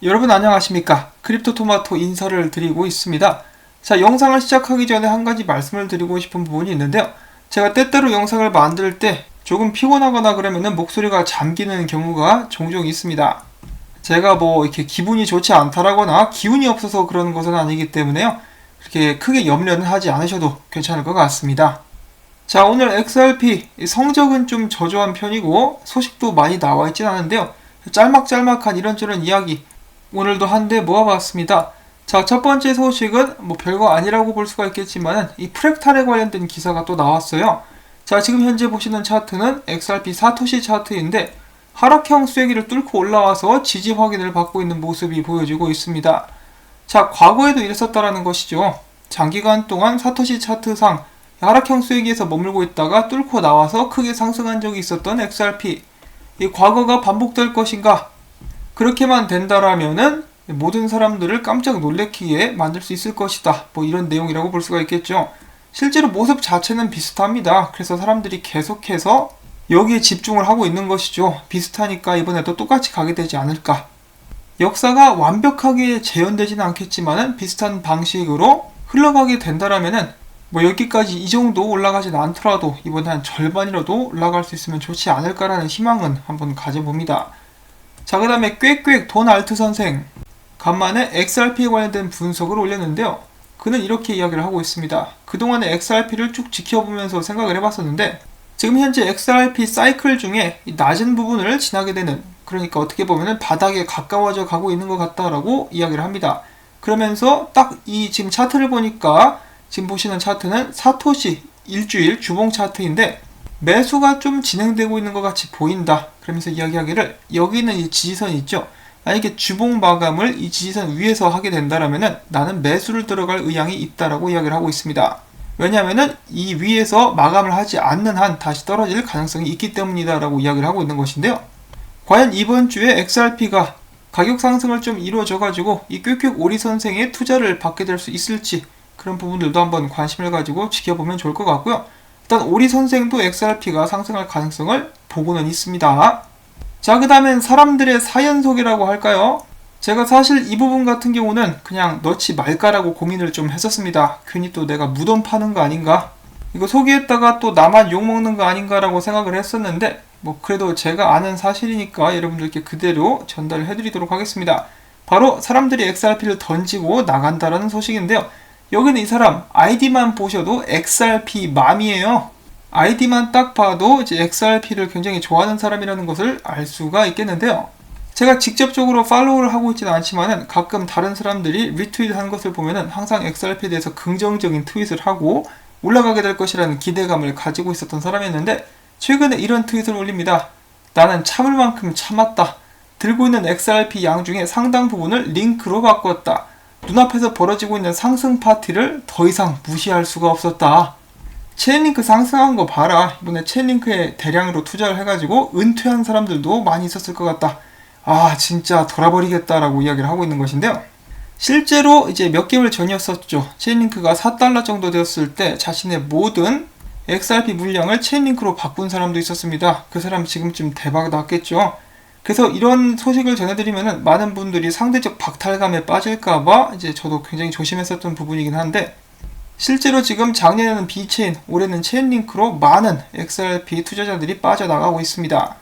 여러분 안녕하십니까? 크립토토마토 인사를 드리고 있습니다. 자, 영상을 시작하기 전에 한 가지 말씀을 드리고 싶은 부분이 있는데요. 제가 때때로 영상을 만들 때 조금 피곤하거나 그러면은 목소리가 잠기는 경우가 종종 있습니다. 제가 이렇게 기분이 좋지 않다라거나 기운이 없어서 그러는 것은 아니기 때문에요. 그렇게 크게 염려는 하지 않으셔도 괜찮을 것 같습니다. 자, 오늘 XRP 성적은 좀 저조한 편이고 소식도 많이 나와 있진 않은데요. 짤막짤막한 이런저런 이야기 오늘도 한데 모아봤습니다. 자, 첫 번째 소식은 별거 아니라고 볼 수가 있겠지만 이 프랙탈에 관련된 기사가 또 나왔어요. 자, 지금 현재 보시는 차트는 XRP 사토시 차트인데 하락형 쐐기를 뚫고 올라와서 지지 확인을 받고 있는 모습이 보여지고 있습니다. 자, 과거에도 이랬었다라는 것이죠. 장기간 동안 사토시 차트상 하락형 쐐기에서 머물고 있다가 뚫고 나와서 크게 상승한 적이 있었던 XRP. 이 과거가 반복될 것인가? 그렇게만 된다라면은 모든 사람들을 깜짝 놀래키게 만들 수 있을 것이다. 이런 내용이라고 볼 수가 있겠죠. 실제로 모습 자체는 비슷합니다. 그래서 사람들이 계속해서 여기에 집중을 하고 있는 것이죠. 비슷하니까 이번에도 똑같이 가게 되지 않을까. 역사가 완벽하게 재현되지는 않겠지만 비슷한 방식으로 흘러가게 된다라면은 여기까지 이 정도 올라가진 않더라도 이번에 한 절반이라도 올라갈 수 있으면 좋지 않을까라는 희망은 한번 가져봅니다. 자, 그 다음에 꽥꽥 돈알트 선생 간만에 XRP에 관련된 분석을 올렸는데요. 그는 이렇게 이야기를 하고 있습니다. 그동안에 XRP를 쭉 지켜보면서 생각을 해봤었는데 지금 현재 XRP 사이클 중에 낮은 부분을 지나게 되는, 그러니까 어떻게 보면 바닥에 가까워져 가고 있는 것 같다라고 이야기를 합니다. 그러면서 딱 이 지금 차트를 보니까 지금 보시는 차트는 사토시 일주일 주봉 차트인데 매수가 좀 진행되고 있는 것 같이 보인다. 그러면서 이야기하기를 여기는 이 지지선이 있죠. 만약에 주봉 마감을 이 지지선 위에서 하게 된다라면은 나는 매수를 들어갈 의향이 있다라고 이야기를 하고 있습니다. 왜냐하면은 이 위에서 마감을 하지 않는 한 다시 떨어질 가능성이 있기 때문이다라고 이야기를 하고 있는 것인데요. 과연 이번 주에 XRP가 가격 상승을 좀 이루어져가지고 이 꽥꽥 오리 선생의 투자를 받게 될 수 있을지 그런 부분들도 한번 관심을 가지고 지켜보면 좋을 것 같고요. 일단 오리 선생도 XRP가 상승할 가능성을 보고는 있습니다. 자, 그 다음엔 사람들의 사연 소개라고 할까요? 제가 사실 이 부분 같은 경우는 그냥 넣지 말까라고 고민을 좀 했었습니다. 괜히 또 내가 무덤 파는 거 아닌가? 이거 소개했다가 또 나만 욕먹는 거 아닌가라고 생각을 했었는데 그래도 제가 아는 사실이니까 여러분들께 그대로 전달을 해드리도록 하겠습니다. 바로 사람들이 XRP를 던지고 나간다라는 소식인데요. 여기는 이 사람 아이디만 보셔도 XRP 맘이에요. 아이디만 딱 봐도 이제 XRP를 굉장히 좋아하는 사람이라는 것을 알 수가 있겠는데요. 제가 직접적으로 팔로우를 하고 있지는 않지만은 가끔 다른 사람들이 리트윗 하는 것을 보면은 항상 XRP에 대해서 긍정적인 트윗을 하고 올라가게 될 것이라는 기대감을 가지고 있었던 사람이었는데 최근에 이런 트윗을 올립니다. 나는 참을 만큼 참았다. 들고 있는 XRP 양 중에 상당 부분을 링크로 바꿨다. 눈앞에서 벌어지고 있는 상승 파티를 더 이상 무시할 수가 없었다. 체인링크 상승한 거 봐라. 이번에 체인링크에 대량으로 투자를 해가지고 은퇴한 사람들도 많이 있었을 것 같다. 아, 진짜 돌아버리겠다라고 이야기를 하고 있는 것인데요. 실제로 이제 몇 개월 전이었었죠. 체인링크가 4달러 정도 되었을 때 자신의 모든 XRP 물량을 체인링크로 바꾼 사람도 있었습니다. 그 사람 지금쯤 대박 났겠죠. 그래서 이런 소식을 전해드리면은 많은 분들이 상대적 박탈감에 빠질까봐 이제 저도 굉장히 조심했었던 부분이긴 한데 실제로 지금 작년에는 비체인, 올해는 체인링크로 많은 XRP 투자자들이 빠져나가고 있습니다.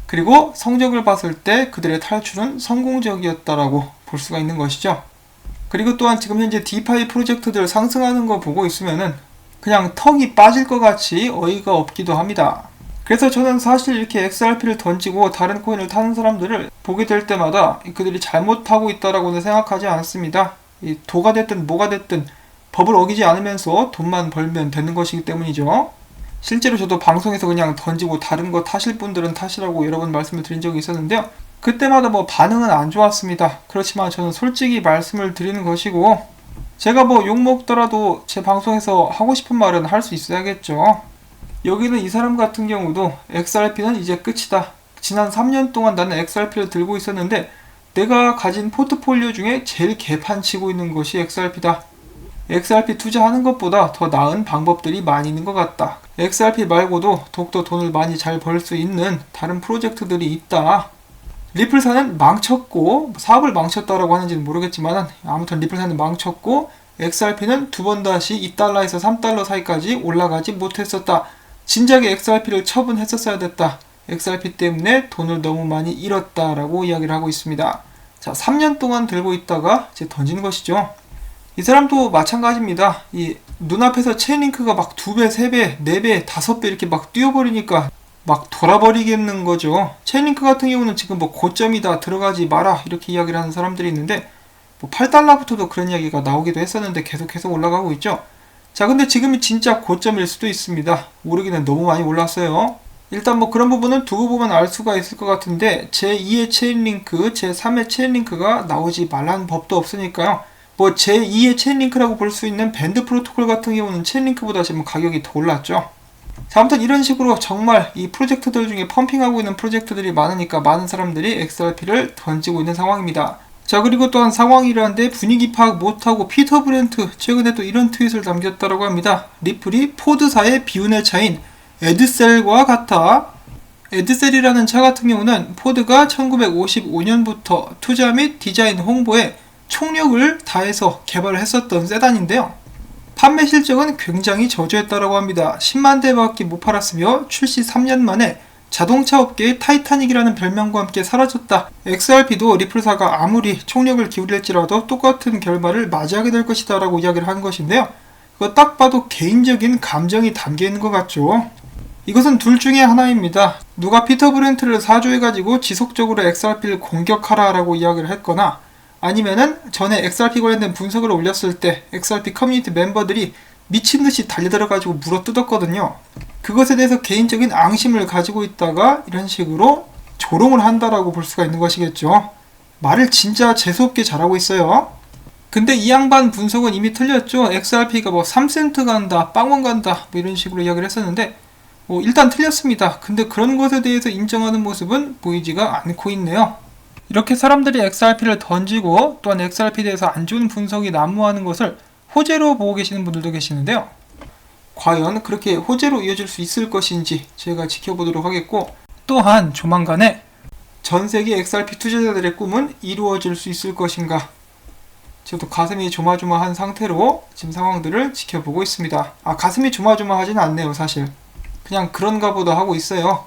그리고 성적을 봤을 때 그들의 탈출은 성공적이었다라고 볼 수가 있는 것이죠. 그리고 또한 지금 현재 디파이 프로젝트들 상승하는 거 보고 있으면은 그냥 턱이 빠질 것 같이 어이가 없기도 합니다. 그래서 저는 사실 이렇게 XRP를 던지고 다른 코인을 타는 사람들을 보게 될 때마다 그들이 잘못하고 있다라고는 생각하지 않습니다. 이 도가 됐든 뭐가 됐든 법을 어기지 않으면서 돈만 벌면 되는 것이기 때문이죠. 실제로 저도 방송에서 그냥 던지고 다른 거 타실 분들은 타시라고 여러 번 말씀을 드린 적이 있었는데요. 그때마다 반응은 안 좋았습니다. 그렇지만 저는 솔직히 말씀을 드리는 것이고 제가 욕먹더라도 제 방송에서 하고 싶은 말은 할 수 있어야겠죠. 여기는 이 사람 같은 경우도 XRP는 이제 끝이다. 지난 3년 동안 나는 XRP를 들고 있었는데 내가 가진 포트폴리오 중에 제일 개판치고 있는 것이 XRP다. XRP 투자하는 것보다 더 나은 방법들이 많이 있는 것 같다. XRP 말고도 더욱더 돈을 많이 잘 벌 수 있는 다른 프로젝트들이 있다. 리플사는 망쳤고, 사업을 망쳤다라고 하는지는 모르겠지만 아무튼 리플사는 망쳤고, XRP는 두 번 다시 2달러에서 3달러 사이까지 올라가지 못했었다. 진작에 XRP를 처분했었어야 됐다. XRP 때문에 돈을 너무 많이 잃었다라고 이야기를 하고 있습니다. 자, 3년 동안 들고 있다가 이제 던지는 것이죠. 이 사람도 마찬가지입니다. 이 눈앞에서 체인링크가 막 2배, 3배, 4배, 5배 이렇게 막 뛰어버리니까 막 돌아버리겠는 거죠. 체인링크 같은 경우는 지금 뭐 고점이다, 들어가지 마라 이렇게 이야기를 하는 사람들이 있는데, 뭐 8달러부터도 그런 이야기가 나오기도 했었는데 계속해서 올라가고 있죠. 자, 근데 지금이 진짜 고점일 수도 있습니다. 오르기는 너무 많이 올랐어요. 일단 뭐 그런 부분은 두고 보면 알 수가 있을 것 같은데, 제2의 체인링크, 제3의 체인링크가 나오지 말라는 법도 없으니까요. 뭐 제2의 체인링크라고 볼 수 있는 밴드 프로토콜 같은 경우는 체인링크보다 지금 가격이 더 올랐죠. 자, 아무튼 이런 식으로 정말 이 프로젝트들 중에 펌핑하고 있는 프로젝트들이 많으니까 많은 사람들이 XRP를 던지고 있는 상황입니다. 자, 그리고 또한 상황이라는데 분위기 파악 못하고 피터 브렌트 최근에 또 이런 트윗을 남겼다고 합니다. 리플이 포드사의 비운의 차인 에드셀과 같아. 에드셀이라는 차 같은 경우는 포드가 1955년부터 투자 및 디자인 홍보에 총력을 다해서 개발을 했었던 세단인데요. 판매 실적은 굉장히 저조했다고 합니다. 10만 대밖에 못 팔았으며 출시 3년 만에 자동차 업계의 타이타닉이라는 별명과 함께 사라졌다. XRP도 리플사가 아무리 총력을 기울일지라도 똑같은 결말을 맞이하게 될 것이다 라고 이야기를 한 것인데요. 그거 딱 봐도 개인적인 감정이 담겨 있는 것 같죠. 이것은 둘 중에 하나입니다. 누가 피터 브렌트를 사주해가지고 지속적으로 XRP를 공격하라 라고 이야기를 했거나, 아니면은 전에 XRP 관련된 분석을 올렸을 때 XRP 커뮤니티 멤버들이 미친듯이 달려들어가지고 물어뜯었거든요. 그것에 대해서 개인적인 앙심을 가지고 있다가 이런 식으로 조롱을 한다라고 볼 수가 있는 것이겠죠. 말을 진짜 재수없게 잘하고 있어요. 근데 이 양반 분석은 이미 틀렸죠. XRP가 뭐 3센트 간다, 빵원 간다 뭐 이런 식으로 이야기를 했었는데, 뭐 일단 틀렸습니다. 근데 그런 것에 대해서 인정하는 모습은 보이지가 않고 있네요. 이렇게 사람들이 XRP를 던지고 또한 XRP에 대해서 안 좋은 분석이 난무하는 것을 호재로 보고 계시는 분들도 계시는데요. 과연 그렇게 호재로 이어질 수 있을 것인지 제가 지켜보도록 하겠고, 또한 조만간에 전세계 XRP 투자자들의 꿈은 이루어질 수 있을 것인가, 저도 가슴이 조마조마한 상태로 지금 상황들을 지켜보고 있습니다. 가슴이 조마조마하지는 않네요. 사실 그냥 그런가 보다 하고 있어요.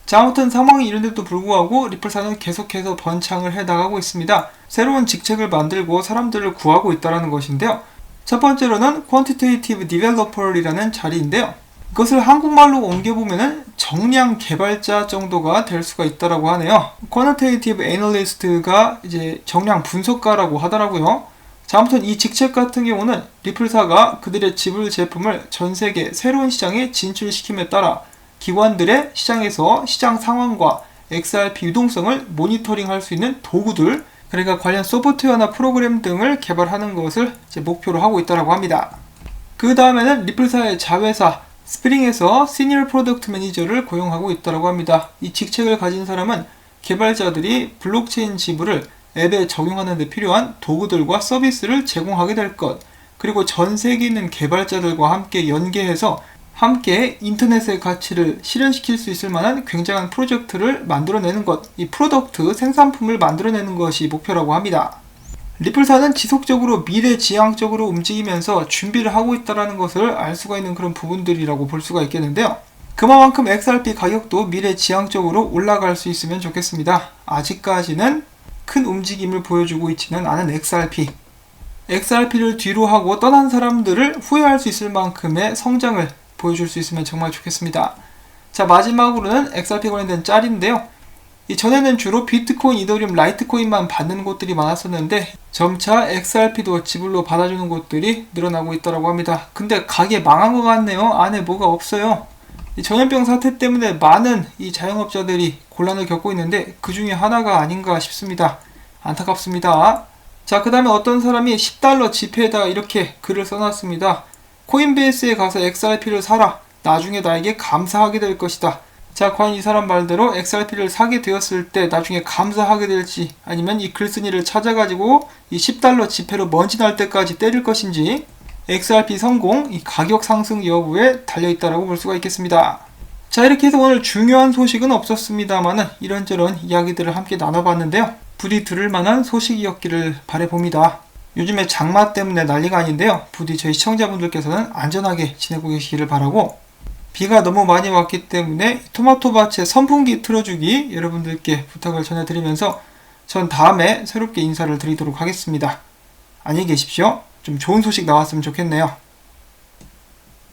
자, 아무튼 상황이 이런데도 불구하고 리플사는 계속해서 번창을 해나가고 있습니다. 새로운 직책을 만들고 사람들을 구하고 있다는 것인데요. 첫 번째로는 Quantitative Developer이라는 자리인데요. 이것을 한국말로 옮겨보면 정량 개발자 정도가 될 수가 있다고 하네요. Quantitative Analyst가 이제 정량 분석가라고 하더라고요. 자, 아무튼 이 직책 같은 경우는 리플사가 그들의 지불 제품을 전 세계 새로운 시장에 진출시킴에 따라 기관들의 시장에서 시장 상황과 XRP 유동성을 모니터링할 수 있는 도구들, 그러니까 관련 소프트웨어나 프로그램 등을 개발하는 것을 이제 목표로 하고 있다고 합니다. 그 다음에는 리플사의 자회사 스프링에서 시니어 프로덕트 매니저를 고용하고 있다고 합니다. 이 직책을 가진 사람은 개발자들이 블록체인 지불을 앱에 적용하는 데 필요한 도구들과 서비스를 제공하게 될 것, 그리고 전 세계에 있는 개발자들과 함께 연계해서 함께 인터넷의 가치를 실현시킬 수 있을 만한 굉장한 프로젝트를 만들어내는 것, 이 프로덕트, 생산품을 만들어내는 것이 목표라고 합니다. 리플사는 지속적으로 미래지향적으로 움직이면서 준비를 하고 있다는 것을 알 수가 있는 그런 부분들이라고 볼 수가 있겠는데요. 그만큼 XRP 가격도 미래지향적으로 올라갈 수 있으면 좋겠습니다. 아직까지는 큰 움직임을 보여주고 있지는 않은 XRP를 뒤로 하고 떠난 사람들을 후회할 수 있을 만큼의 성장을 보여줄 수 있으면 정말 좋겠습니다. 자, 마지막으로는 XRP 관련된 짤인데요. 전에는 주로 비트코인, 이더리움, 라이트코인만 받는 곳들이 많았었는데 점차 XRP도 지불로 받아주는 곳들이 늘어나고 있다고 합니다. 근데 가게 망한 것 같네요. 안에 뭐가 없어요. 이 전염병 사태 때문에 많은 이 자영업자들이 곤란을 겪고 있는데 그 중에 하나가 아닌가 싶습니다. 안타깝습니다. 자, 그 다음에 어떤 사람이 10달러 지폐에다 이렇게 글을 써놨습니다. 코인베이스에 가서 XRP를 사라. 나중에 나에게 감사하게 될 것이다. 자, 과연 이 사람 말대로 XRP를 사게 되었을 때 나중에 감사하게 될지, 아니면 이 글쓴이를 찾아가지고 이 10달러 지폐로 먼지 날 때까지 때릴 것인지, XRP 성공, 이 가격 상승 여부에 달려있다고 볼 수가 있겠습니다. 자, 이렇게 해서 오늘 중요한 소식은 없었습니다만은 이런저런 이야기들을 함께 나눠봤는데요. 부디 들을 만한 소식이었기를 바라봅니다. 요즘에 장마 때문에 난리가 아닌데요. 부디 저희 시청자분들께서는 안전하게 지내고 계시기를 바라고, 비가 너무 많이 왔기 때문에 토마토 밭에 선풍기 틀어주기 여러분들께 부탁을 전해드리면서 전 다음에 새롭게 인사를 드리도록 하겠습니다. 안녕히 계십시오. 좀 좋은 소식 나왔으면 좋겠네요.